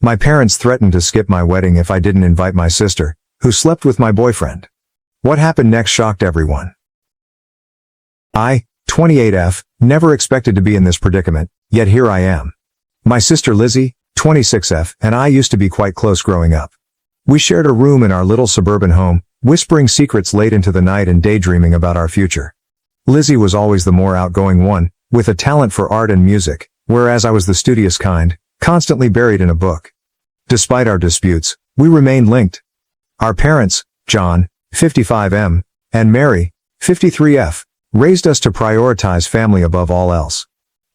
My parents threatened to skip my wedding if I didn't invite my sister, who slept with my boyfriend. What happened next shocked everyone. I, 28F, never expected to be in this predicament, yet here I am. My sister Lizzie, 26F, and I used to be quite close growing up. We shared a room in our little suburban home, whispering secrets late into the night and daydreaming about our future. Lizzie was always the more outgoing one, with a talent for art and music, whereas I was the studious kind, constantly buried in a book. Despite our disputes, we remained linked. Our parents, John, 55M, and Mary, 53F, raised us to prioritize family above all else.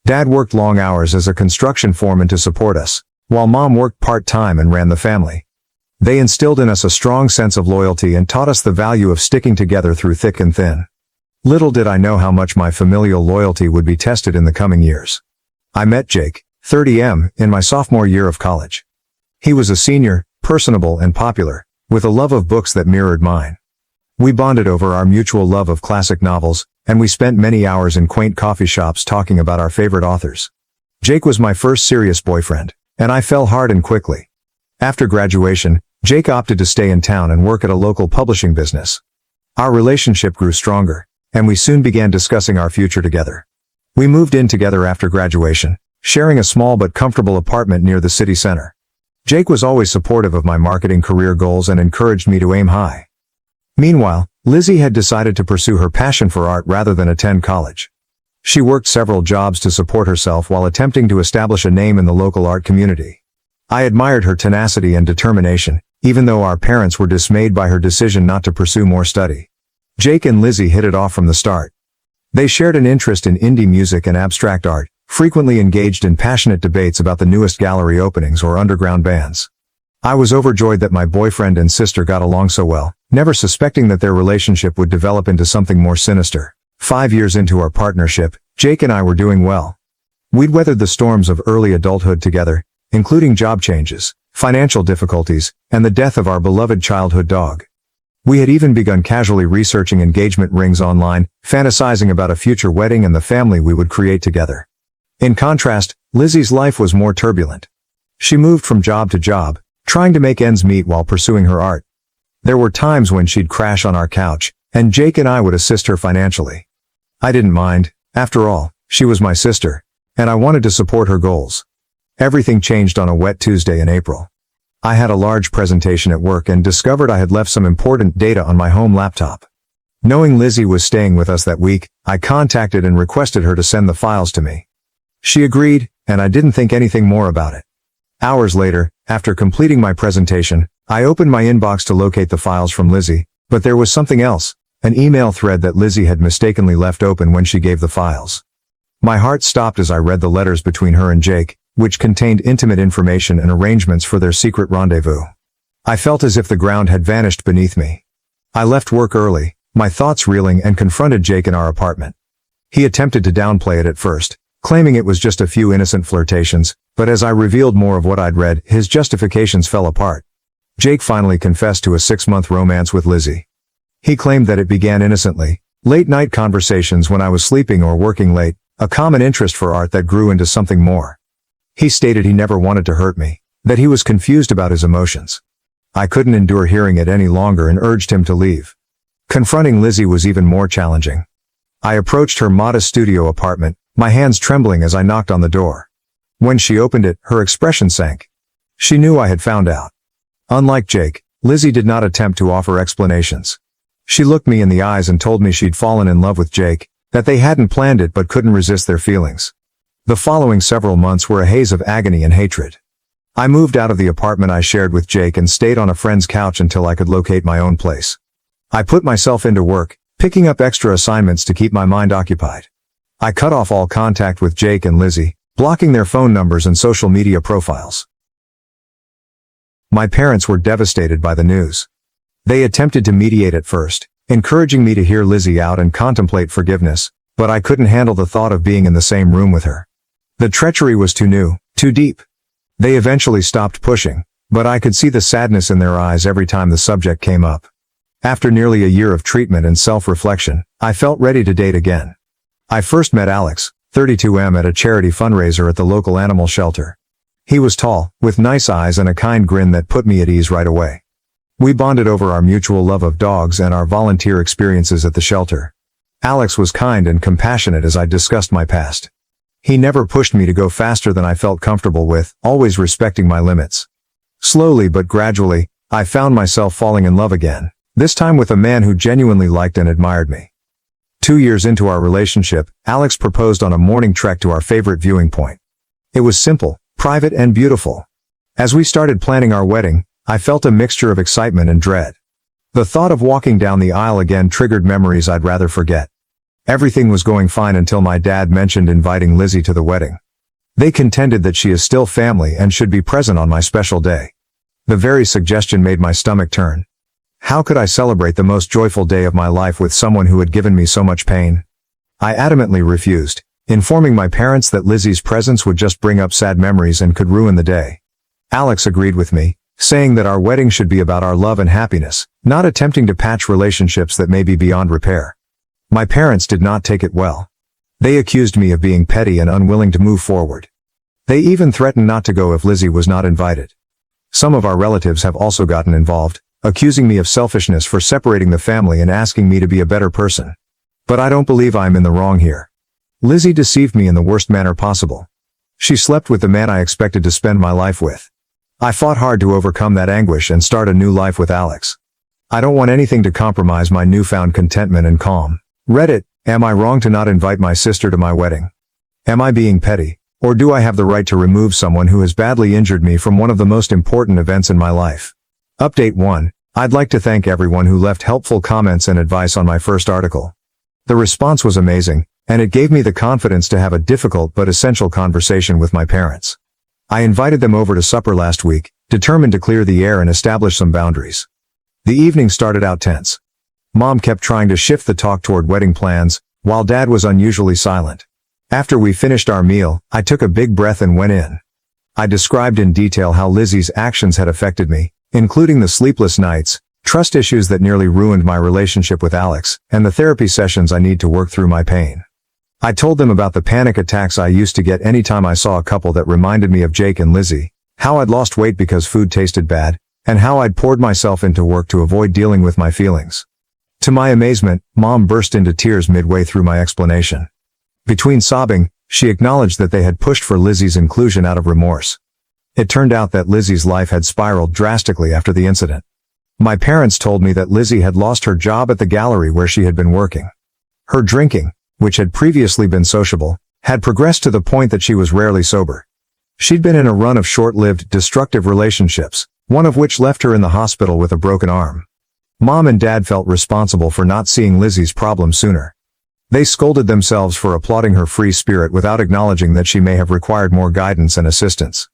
Dad worked long hours as a construction foreman to support us, while Mom worked part-time and ran the family. They instilled in us a strong sense of loyalty and taught us the value of sticking together through thick and thin. Little did I know how much my familial loyalty would be tested in the coming years. I met Jake, 30M, in my sophomore year of college. He was a senior, personable and popular, with a love of books that mirrored mine. We bonded over our mutual love of classic novels, and we spent many hours in quaint coffee shops talking about our favorite authors. Jake was my first serious boyfriend, and I fell hard and quickly. After graduation, Jake opted to stay in town and work at a local publishing business. Our relationship grew stronger, and we soon began discussing our future together. We moved in together after graduation, sharing a small but comfortable apartment near the city center. Jake was always supportive of my marketing career goals and encouraged me to aim high. Meanwhile, Lizzie had decided to pursue her passion for art rather than attend college. She worked several jobs to support herself while attempting to establish a name in the local art community. I admired her tenacity and determination, even though our parents were dismayed by her decision not to pursue more study. Jake and Lizzie hit it off from the start. They shared an interest in indie music and abstract art, frequently engaged in passionate debates about the newest gallery openings or underground bands. I was overjoyed that my boyfriend and sister got along so well, never suspecting that their relationship would develop into something more sinister. 5 years into our partnership, Jake and I were doing well. We'd weathered the storms of early adulthood together, including job changes, financial difficulties, and the death of our beloved childhood dog. We had even begun casually researching engagement rings online, fantasizing about a future wedding and the family we would create together. In contrast, Lizzie's life was more turbulent. She moved from job to job, trying to make ends meet while pursuing her art. There were times when she'd crash on our couch, and Jake and I would assist her financially. I didn't mind. After all, she was my sister, and I wanted to support her goals. Everything changed on a wet Tuesday in April. I had a large presentation at work and discovered I had left some important data on my home laptop. Knowing Lizzie was staying with us that week, I contacted and requested her to send the files to me. She agreed, and I didn't think anything more about it. Hours later, after completing my presentation, I opened my inbox to locate the files from Lizzie, but there was something else, an email thread that Lizzie had mistakenly left open when she gave the files. My heart stopped as I read the letters between her and Jake, which contained intimate information and arrangements for their secret rendezvous. I felt as if the ground had vanished beneath me. I left work early, my thoughts reeling, and confronted Jake in our apartment. He attempted to downplay it at first, claiming it was just a few innocent flirtations, but as I revealed more of what I'd read, his justifications fell apart. Jake finally confessed to a 6-month romance with Lizzie. He claimed that it began innocently, late-night conversations when I was sleeping or working late, a common interest for art that grew into something more. He stated he never wanted to hurt me, that he was confused about his emotions. I couldn't endure hearing it any longer and urged him to leave. Confronting Lizzie was even more challenging. I approached her modest studio apartment, my hands trembling as I knocked on the door. When she opened it, her expression sank. She knew I had found out. Unlike Jake, Lizzie did not attempt to offer explanations. She looked me in the eyes and told me she'd fallen in love with Jake, that they hadn't planned it but couldn't resist their feelings. The following several months were a haze of agony and hatred. I moved out of the apartment I shared with Jake and stayed on a friend's couch until I could locate my own place. I put myself into work, picking up extra assignments to keep my mind occupied. I cut off all contact with Jake and Lizzie, blocking their phone numbers and social media profiles. My parents were devastated by the news. They attempted to mediate at first, encouraging me to hear Lizzie out and contemplate forgiveness, but I couldn't handle the thought of being in the same room with her. The treachery was too new, too deep. They eventually stopped pushing, but I could see the sadness in their eyes every time the subject came up. After nearly a year of treatment and self-reflection, I felt ready to date again. I first met Alex, 32M, at a charity fundraiser at the local animal shelter. He was tall, with nice eyes and a kind grin that put me at ease right away. We bonded over our mutual love of dogs and our volunteer experiences at the shelter. Alex was kind and compassionate as I discussed my past. He never pushed me to go faster than I felt comfortable with, always respecting my limits. Slowly but gradually, I found myself falling in love again, this time with a man who genuinely liked and admired me. 2 years into our relationship, Alex proposed on a morning trek to our favorite viewing point. It was simple, private and beautiful. As we started planning our wedding, I felt a mixture of excitement and dread. The thought of walking down the aisle again triggered memories I'd rather forget. Everything was going fine until my dad mentioned inviting Lizzie to the wedding. They contended that she is still family and should be present on my special day. The very suggestion made my stomach turn. How could I celebrate the most joyful day of my life with someone who had given me so much pain? I adamantly refused, informing my parents that Lizzie's presence would just bring up sad memories and could ruin the day. Alex agreed with me, saying that our wedding should be about our love and happiness, not attempting to patch relationships that may be beyond repair. My parents did not take it well. They accused me of being petty and unwilling to move forward. They even threatened not to go if Lizzie was not invited. Some of our relatives have also gotten involved, accusing me of selfishness for separating the family and asking me to be a better person. But I don't believe I'm in the wrong here. Lizzie deceived me in the worst manner possible. She slept with the man I expected to spend my life with. I fought hard to overcome that anguish and start a new life with Alex. I don't want anything to compromise my newfound contentment and calm. Reddit, am I wrong to not invite my sister to my wedding? Am I being petty, or do I have the right to remove someone who has badly injured me from one of the most important events in my life? Update 1. I'd like to thank everyone who left helpful comments and advice on my first article. The response was amazing, and it gave me the confidence to have a difficult but essential conversation with my parents. I invited them over to supper last week, determined to clear the air and establish some boundaries. The evening started out tense. Mom kept trying to shift the talk toward wedding plans, while Dad was unusually silent. After we finished our meal, I took a big breath and went in. I described in detail how Lizzie's actions had affected me, including the sleepless nights, trust issues that nearly ruined my relationship with Alex, and the therapy sessions I need to work through my pain. I told them about the panic attacks I used to get anytime I saw a couple that reminded me of Jake and Lizzie, how I'd lost weight because food tasted bad, and how I'd poured myself into work to avoid dealing with my feelings. To my amazement, Mom burst into tears midway through my explanation. Between sobbing, she acknowledged that they had pushed for Lizzie's inclusion out of remorse. It turned out that Lizzie's life had spiraled drastically after the incident. My parents told me that Lizzie had lost her job at the gallery where she had been working. Her drinking, which had previously been sociable, had progressed to the point that she was rarely sober. She'd been in a run of short-lived, destructive relationships, one of which left her in the hospital with a broken arm. Mom and Dad felt responsible for not seeing Lizzie's problem sooner. They scolded themselves for applauding her free spirit without acknowledging that she may have required more guidance and assistance.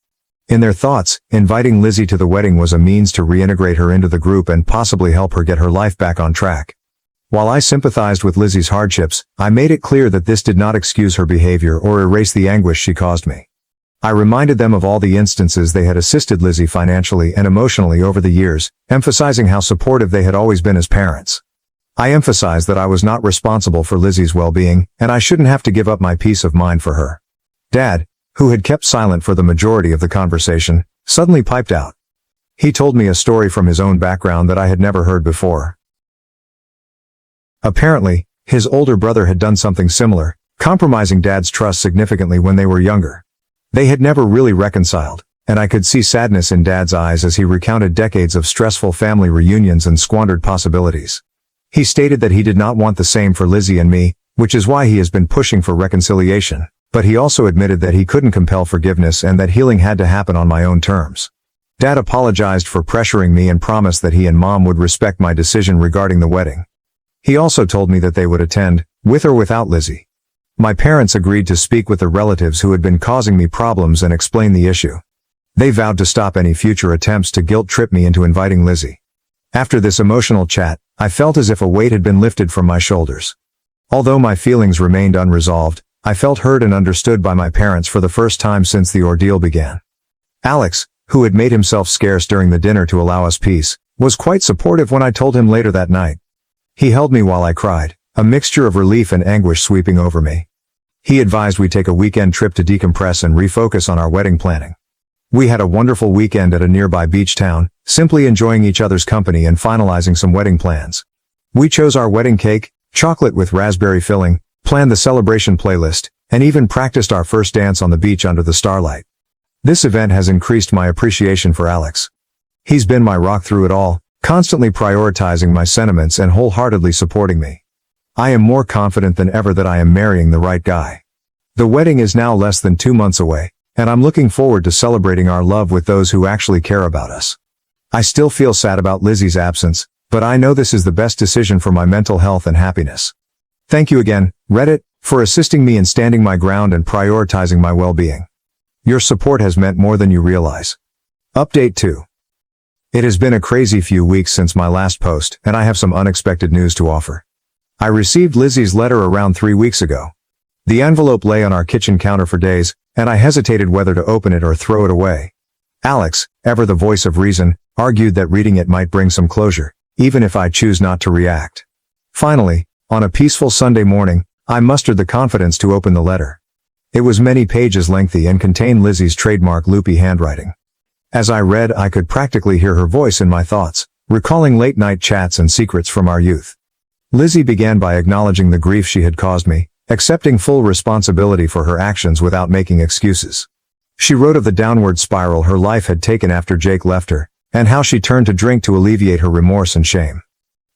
In their thoughts, inviting Lizzie to the wedding was a means to reintegrate her into the group and possibly help her get her life back on track. While I sympathized with Lizzie's hardships, I made it clear that this did not excuse her behavior or erase the anguish she caused me. I reminded them of all the instances they had assisted Lizzie financially and emotionally over the years, emphasizing how supportive they had always been as parents. I emphasized that I was not responsible for Lizzie's well-being, and I shouldn't have to give up my peace of mind for her. Dad, who had kept silent for the majority of the conversation, suddenly piped out. He told me a story from his own background that I had never heard before. Apparently, his older brother had done something similar, compromising Dad's trust significantly when they were younger. They had never really reconciled, and I could see sadness in Dad's eyes as he recounted decades of stressful family reunions and squandered possibilities. He stated that he did not want the same for Lizzie and me, which is why he has been pushing for reconciliation, but he also admitted that he couldn't compel forgiveness and that healing had to happen on my own terms. Dad apologized for pressuring me and promised that he and Mom would respect my decision regarding the wedding. He also told me that they would attend, with or without Lizzie. My parents agreed to speak with the relatives who had been causing me problems and explain the issue. They vowed to stop any future attempts to guilt-trip me into inviting Lizzie. After this emotional chat, I felt as if a weight had been lifted from my shoulders. Although my feelings remained unresolved, I felt heard and understood by my parents for the first time since the ordeal began. Alex, who had made himself scarce during the dinner to allow us peace, was quite supportive when I told him later that night. He held me while I cried, a mixture of relief and anguish sweeping over me. He advised we take a weekend trip to decompress and refocus on our wedding planning. We had a wonderful weekend at a nearby beach town, simply enjoying each other's company and finalizing some wedding plans. We chose our wedding cake, chocolate with raspberry filling, planned the celebration playlist, and even practiced our first dance on the beach under the starlight. This event has increased my appreciation for Alex. He's been my rock through it all, constantly prioritizing my sentiments and wholeheartedly supporting me. I am more confident than ever that I am marrying the right guy. The wedding is now less than 2 months away, and I'm looking forward to celebrating our love with those who actually care about us. I still feel sad about Lizzie's absence, but I know this is the best decision for my mental health and happiness. Thank you again, Reddit, for assisting me in standing my ground and prioritizing my well-being. Your support has meant more than you realize. Update 2. It has been a crazy few weeks since my last post, and I have some unexpected news to offer. I received Lizzie's letter around 3 weeks ago. The envelope lay on our kitchen counter for days, and I hesitated whether to open it or throw it away. Alex, ever the voice of reason, argued that reading it might bring some closure, even if I choose not to react. Finally, on a peaceful Sunday morning, I mustered the confidence to open the letter. It was many pages lengthy and contained Lizzie's trademark loopy handwriting. As I read, I could practically hear her voice in my thoughts, recalling late-night chats and secrets from our youth. Lizzie began by acknowledging the grief she had caused me, accepting full responsibility for her actions without making excuses. She wrote of the downward spiral her life had taken after Jake left her, and how she turned to drink to alleviate her remorse and shame.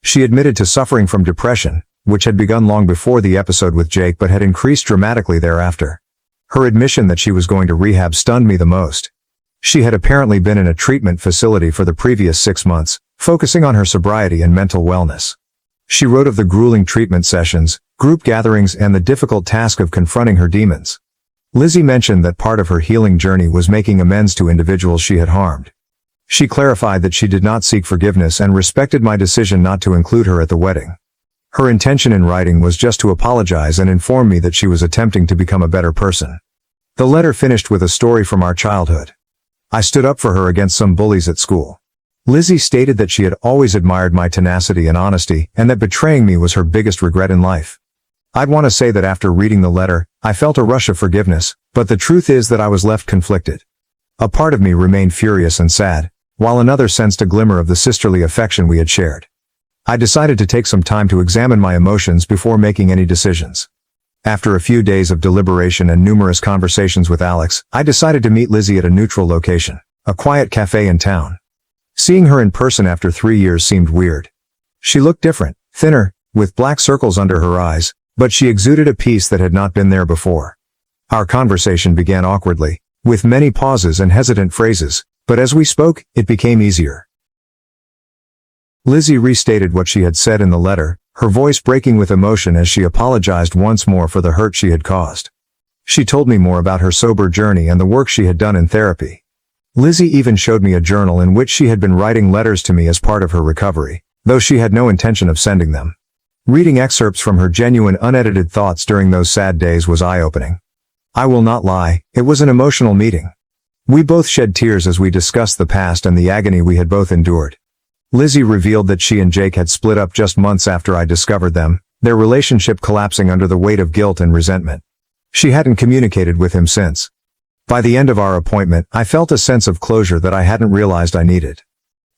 She admitted to suffering from depression, which had begun long before the episode with Jake but had increased dramatically thereafter. Her admission that she was going to rehab stunned me the most. She had apparently been in a treatment facility for the previous 6 months, focusing on her sobriety and mental wellness. She wrote of the grueling treatment sessions, group gatherings, and the difficult task of confronting her demons. Lizzie mentioned that part of her healing journey was making amends to individuals she had harmed. She clarified that she did not seek forgiveness and respected my decision not to include her at the wedding. Her intention in writing was just to apologize and inform me that she was attempting to become a better person. The letter finished with a story from our childhood. I stood up for her against some bullies at school. Lizzie stated that she had always admired my tenacity and honesty, and that betraying me was her biggest regret in life. I'd want to say that after reading the letter, I felt a rush of forgiveness, but the truth is that I was left conflicted. A part of me remained furious and sad, while another sensed a glimmer of the sisterly affection we had shared. I decided to take some time to examine my emotions before making any decisions. After a few days of deliberation and numerous conversations with Alex, I decided to meet Lizzie at a neutral location, a quiet cafe in town. Seeing her in person after 3 years seemed weird. She looked different, thinner, with black circles under her eyes, but she exuded a peace that had not been there before. Our conversation began awkwardly, with many pauses and hesitant phrases, but as we spoke, it became easier. Lizzie restated what she had said in the letter, her voice breaking with emotion as she apologized once more for the hurt she had caused. She told me more about her sober journey and the work she had done in therapy. Lizzie even showed me a journal in which she had been writing letters to me as part of her recovery, though she had no intention of sending them. Reading excerpts from her genuine unedited thoughts during those sad days was eye-opening. I will not lie, it was an emotional meeting. We both shed tears as we discussed the past and the agony we had both endured. Lizzie revealed that she and Jake had split up just months after I discovered them, their relationship collapsing under the weight of guilt and resentment. She hadn't communicated with him since. By the end of our appointment, I felt a sense of closure that I hadn't realized I needed.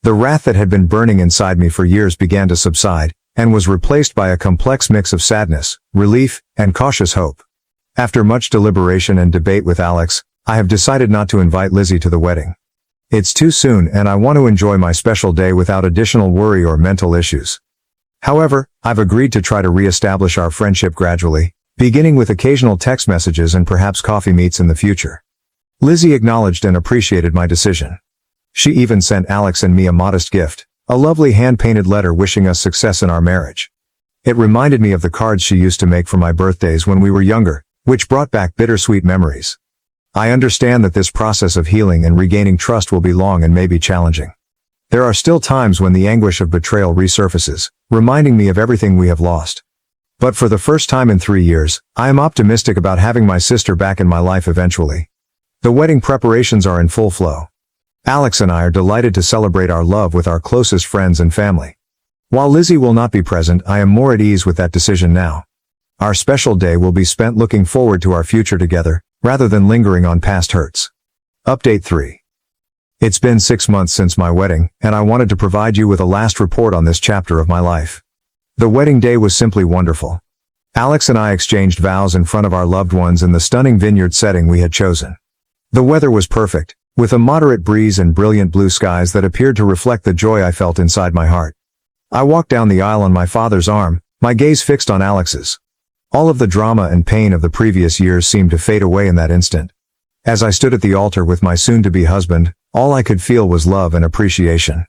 The wrath that had been burning inside me for years began to subside, and was replaced by a complex mix of sadness, relief, and cautious hope. After much deliberation and debate with Alex, I have decided not to invite Lizzie to the wedding. It's too soon and I want to enjoy my special day without additional worry or mental issues. However, I've agreed to try to re-establish our friendship gradually, beginning with occasional text messages and perhaps coffee meets in the future. Lizzie acknowledged and appreciated my decision. She even sent Alex and me a modest gift, a lovely hand-painted letter wishing us success in our marriage. It reminded me of the cards she used to make for my birthdays when we were younger, which brought back bittersweet memories. I understand that this process of healing and regaining trust will be long and may be challenging. There are still times when the anguish of betrayal resurfaces, reminding me of everything we have lost. But for the first time in 3 years, I am optimistic about having my sister back in my life eventually. The wedding preparations are in full flow. Alex and I are delighted to celebrate our love with our closest friends and family. While Lizzie will not be present, I am more at ease with that decision now. Our special day will be spent looking forward to our future together, rather than lingering on past hurts. Update 3. It's been 6 months since my wedding, and I wanted to provide you with a last report on this chapter of my life. The wedding day was simply wonderful. Alex and I exchanged vows in front of our loved ones in the stunning vineyard setting we had chosen. The weather was perfect, with a moderate breeze and brilliant blue skies that appeared to reflect the joy I felt inside my heart. I walked down the aisle on my father's arm, my gaze fixed on Alex's. All of the drama and pain of the previous years seemed to fade away in that instant. As I stood at the altar with my soon-to-be husband, all I could feel was love and appreciation.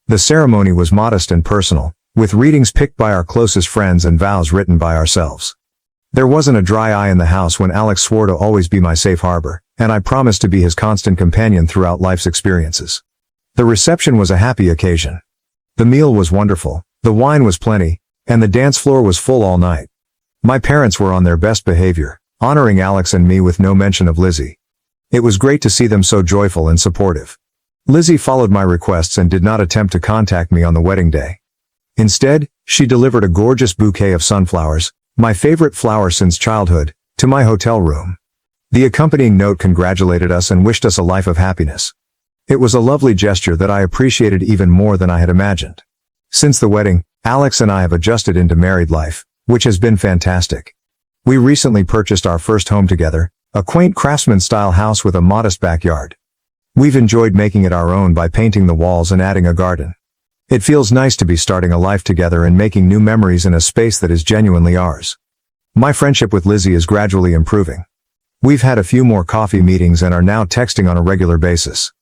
The ceremony was modest and personal, with readings picked by our closest friends and vows written by ourselves. There wasn't a dry eye in the house when Alex swore to always be my safe harbor, and I promised to be his constant companion throughout life's experiences. The reception was a happy occasion. The meal was wonderful, the wine was plenty, and the dance floor was full all night. My parents were on their best behavior, honoring Alex and me with no mention of Lizzie. It was great to see them so joyful and supportive. Lizzie followed my requests and did not attempt to contact me on the wedding day. Instead, she delivered a gorgeous bouquet of sunflowers, my favorite flower since childhood, to my hotel room. The accompanying note congratulated us and wished us a life of happiness. It was a lovely gesture that I appreciated even more than I had imagined. Since the wedding, Alex and I have adjusted into married life, which has been fantastic. We recently purchased our first home together, a quaint craftsman-style house with a modest backyard. We've enjoyed making it our own by painting the walls and adding a garden. It feels nice to be starting a life together and making new memories in a space that is genuinely ours. My friendship with Lizzie is gradually improving. We've had a few more coffee meetings and are now texting on a regular basis.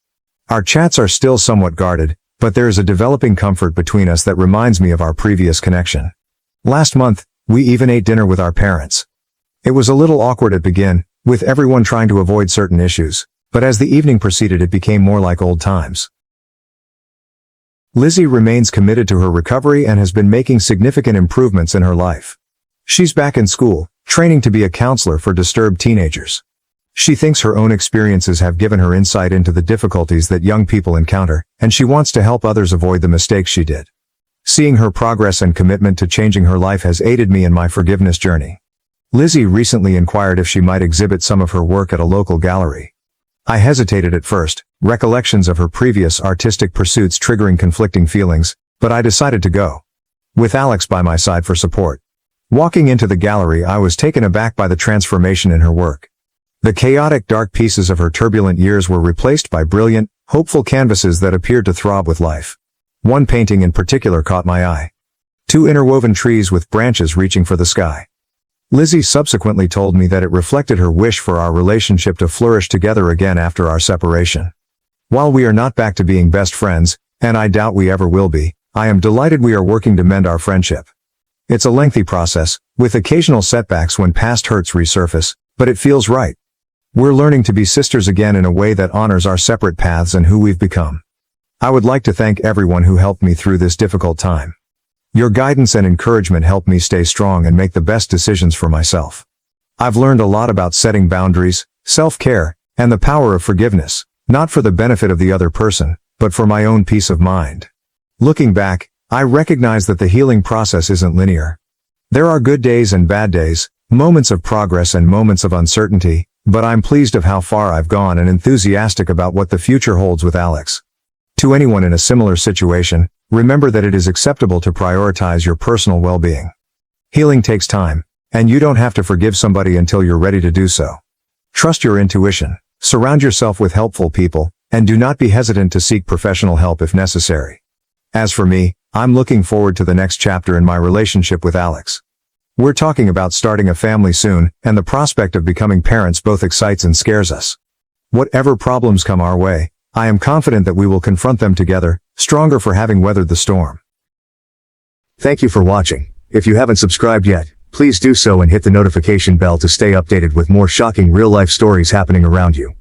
Our chats are still somewhat guarded, but there is a developing comfort between us that reminds me of our previous connection. Last month, we even ate dinner with our parents. It was a little awkward at begin, with everyone trying to avoid certain issues, but as the evening proceeded it became more like old times. Lizzie remains committed to her recovery and has been making significant improvements in her life. She's back in school, training to be a counselor for disturbed teenagers. She thinks her own experiences have given her insight into the difficulties that young people encounter, and she wants to help others avoid the mistakes she did. Seeing her progress and commitment to changing her life has aided me in my forgiveness journey. Lizzie recently inquired if she might exhibit some of her work at a local gallery. I hesitated at first, recollections of her previous artistic pursuits triggering conflicting feelings, but I decided to go. With Alex by my side for support. Walking into the gallery, I was taken aback by the transformation in her work. The chaotic dark pieces of her turbulent years were replaced by brilliant, hopeful canvases that appeared to throb with life. One painting in particular caught my eye. 2 interwoven trees with branches reaching for the sky. Lizzie subsequently told me that it reflected her wish for our relationship to flourish together again after our separation. While we are not back to being best friends, and I doubt we ever will be, I am delighted we are working to mend our friendship. It's a lengthy process, with occasional setbacks when past hurts resurface, but it feels right. We're learning to be sisters again in a way that honors our separate paths and who we've become. I would like to thank everyone who helped me through this difficult time. Your guidance and encouragement helped me stay strong and make the best decisions for myself. I've learned a lot about setting boundaries, self-care, and the power of forgiveness, not for the benefit of the other person, but for my own peace of mind. Looking back, I recognize that the healing process isn't linear. There are good days and bad days, moments of progress and moments of uncertainty, but I'm pleased of how far I've gone and enthusiastic about what the future holds with Alex. To anyone in a similar situation, remember that it is acceptable to prioritize your personal well-being. Healing takes time, and you don't have to forgive somebody until you're ready to do so. Trust your intuition, surround yourself with helpful people, and do not be hesitant to seek professional help if necessary. As for me, I'm looking forward to the next chapter in my relationship with Alex. We're talking about starting a family soon, and the prospect of becoming parents both excites and scares us. Whatever problems come our way, I am confident that we will confront them together, stronger for having weathered the storm. Thank you for watching. If you haven't subscribed yet, please do so and hit the notification bell to stay updated with more shocking real-life stories happening around you.